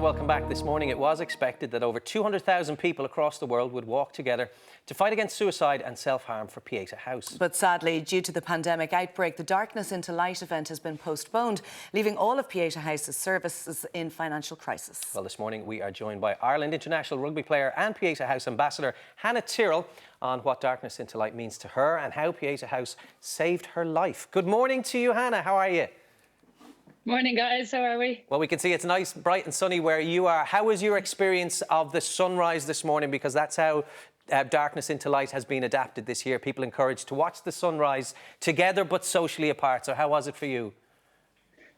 and welcome back. This morning it was expected that over 200,000 people across the world would walk together to fight against suicide and self-harm for Pieta House. But sadly, due to the pandemic outbreak, the Darkness into Light event has been postponed, leaving all of Pieta House's services in financial crisis. Well, this morning we are joined by Ireland international rugby player and Pieta House ambassador Hannah Tyrell on what Darkness into Light means to her and how Pieta House saved her life. Good morning to you, Hannah. How are you? Morning, guys. How are we? Well, we can see it's nice, bright and sunny where you are. How was your experience of the sunrise this morning? Because that's how Darkness into Light has been adapted this year. People encouraged to watch the sunrise together but socially apart. So how was it for you?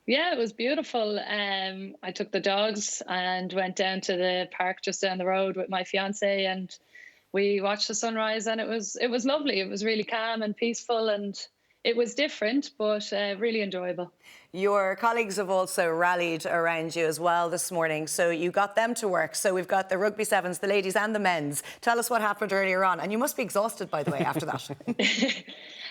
Yeah, it was beautiful. I took the dogs and went down to the park just down the road with my fiance, and we watched the sunrise, and it was lovely. It was really calm and peaceful, and it was different, but really enjoyable. Your colleagues have also rallied around you as well this morning, so you got them to work. So we've got the rugby sevens, the ladies and the men's. Tell us what happened earlier on. And you must be exhausted, by the way, after that.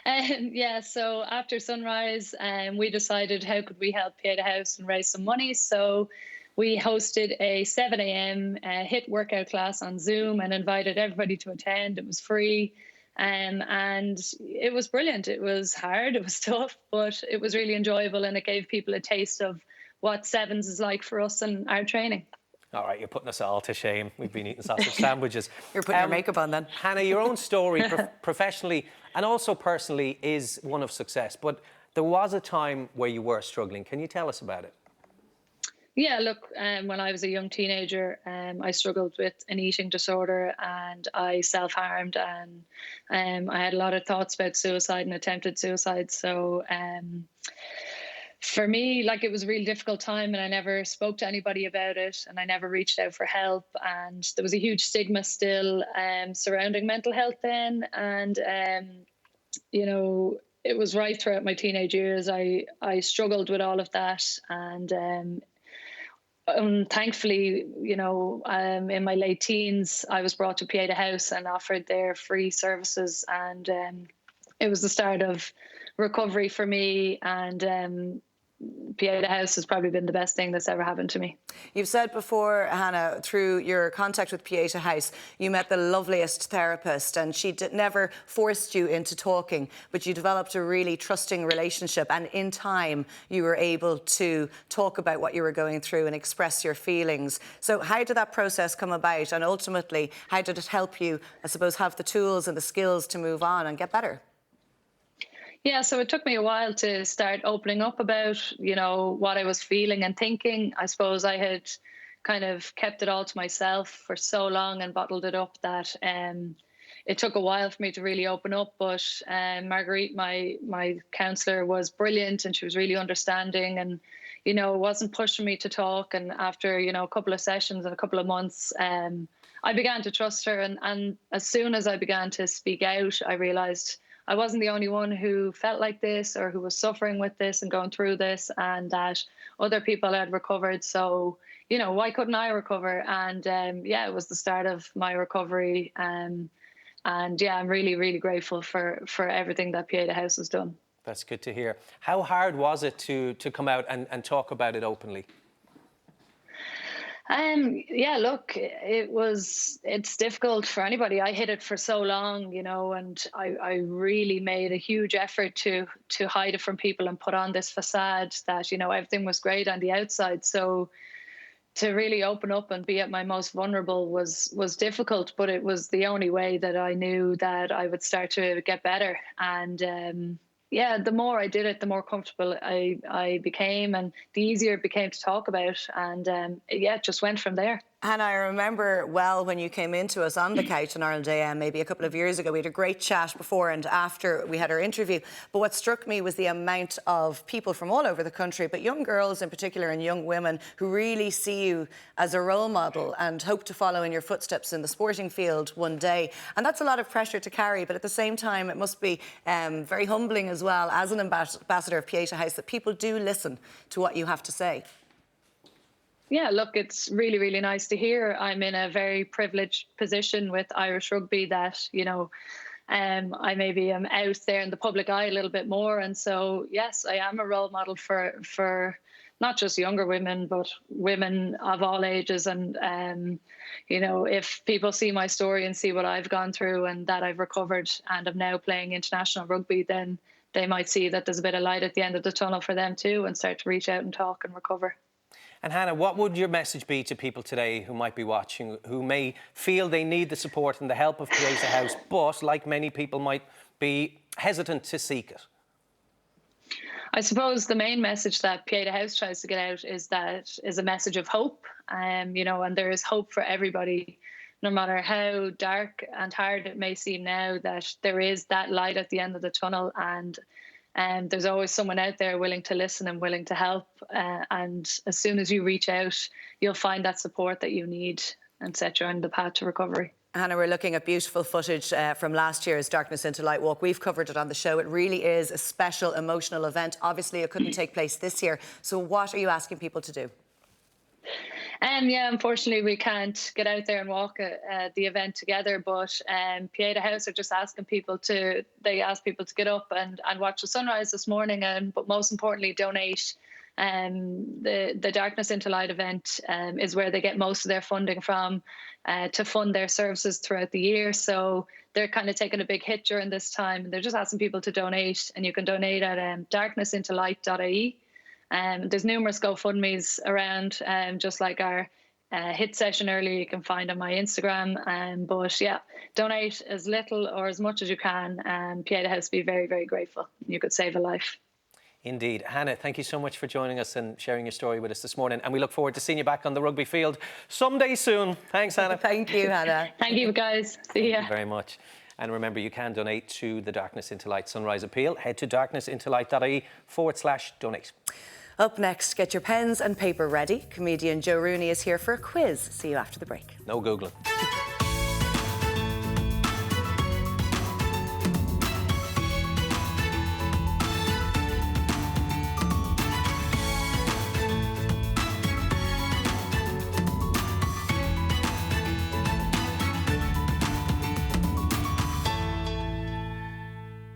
Yeah, so after sunrise, we decided how could we help Pieta House and raise some money. So we hosted a 7 a.m. HIIT workout class on Zoom and invited everybody to attend. It was free. And it was brilliant. It was hard, it was tough, but it was really enjoyable, and it gave people a taste of what sevens is like for us and our training. All right, you're putting us all to shame. We've been eating sausage sandwiches. You're putting your makeup on then. Hannah, your own story professionally and also personally is one of success, but there was a time where you were struggling. Can you tell us about it? Yeah, look, when I was a young teenager, I struggled with an eating disorder, and I self-harmed, and I had a lot of thoughts about suicide and attempted suicide. So for me, like, it was a really difficult time, and I never spoke to anybody about it, and I never reached out for help. And there was a huge stigma still surrounding mental health then. And, you know, it was right throughout my teenage years. I struggled with all of that. And thankfully, you know, in my late teens, I was brought to Pieta House and offered their free services, and it was the start of recovery for me. And Pieta House has probably been the best thing that's ever happened to me. You've said before, Hannah, through your contact with Pieta House, you met the loveliest therapist, and she never forced you into talking, but you developed a really trusting relationship, and in time you were able to talk about what you were going through and express your feelings. So how did that process come about, and ultimately how did it help you, I suppose, have the tools and the skills to move on and get better? Yeah, so it took me a while to start opening up about, you know, what I was feeling and thinking. I suppose I had kind of kept it all to myself for so long and bottled it up that it took a while for me to really open up. But Marguerite, my counsellor, was brilliant, and she was really understanding, and, you know, wasn't pushing me to talk. And after, you know, a couple of sessions and a couple of months, I began to trust her. And as soon as I began to speak out, I realised I wasn't the only one who felt like this or who was suffering with this and going through this, and that other people had recovered. So, you know, why couldn't I recover? And yeah, it was the start of my recovery. And yeah, I'm really, really grateful for everything that Pieta House has done. That's good to hear. How hard was it to come out and talk about it openly? Yeah, look, it's difficult for anybody. I hid it for so long, you know, and I really made a huge effort to hide it from people and put on this facade that, you know, everything was great on the outside. So to really open up and be at my most vulnerable was difficult, but it was the only way that I knew that I would start to get better. And yeah, the more I did it, the more comfortable I became, and the easier it became to talk about. And yeah, it just went from there. Hannah, I remember well when you came into us on the couch in Ireland AM maybe a couple of years ago. We had a great chat before and after we had our interview. But what struck me was the amount of people from all over the country, but young girls in particular and young women, who really see you as a role model and hope to follow in your footsteps in the sporting field one day. And that's a lot of pressure to carry, but at the same time it must be very humbling as well as an ambassador of Pieta House that people do listen to what you have to say. Yeah, look, it's really, really nice to hear. I'm in a very privileged position with Irish rugby that, you know, I maybe am out there in the public eye a little bit more. And so, yes, I am a role model for not just younger women, but women of all ages. And, you know, if people see my story and see what I've gone through and that I've recovered and I'm now playing international rugby, then they might see that there's a bit of light at the end of the tunnel for them too, and start to reach out and talk and recover. And Hannah, what would your message be to people today who might be watching, who may feel they need the support and the help of Pieta House, but like many people might be hesitant to seek it? I suppose the main message that Pieta House tries to get out is a message of hope. You know, and there is hope for everybody, no matter how dark and hard it may seem now, that there is that light at the end of the tunnel, and there's always someone out there willing to listen and willing to help. And as soon as you reach out, you'll find that support that you need and set you on the path to recovery. Hannah, we're looking at beautiful footage from last year's Darkness into Light walk. We've covered it on the show. It really is a special, emotional event. Obviously, it couldn't take place this year. So what are you asking people to do? Yeah, unfortunately, we can't get out there and walk the event together. But Pieta House are just asking people to get up and watch the sunrise this morning, but most importantly, donate. The Darkness into Light event is where they get most of their funding from to fund their services throughout the year. So they're kind of taking a big hit during this time. They're just asking people to donate, and you can donate at darknessintolight.ie. There's numerous GoFundMes around, just like our hit session earlier you can find on my Instagram. But yeah, donate as little or as much as you can. Pieta House be very, very grateful. You could save a life. Indeed. Hannah, thank you so much for joining us and sharing your story with us this morning. And we look forward to seeing you back on the rugby field someday soon. Thanks, Hannah. Thank you, Hannah. Thank you, guys. See ya. Thank you very much. And remember, you can donate to the Darkness into Light Sunrise Appeal. Head to darknessintolight.ie/donate. Up next, get your pens and paper ready. Comedian Joe Rooney is here for a quiz. See you after the break. No Googling.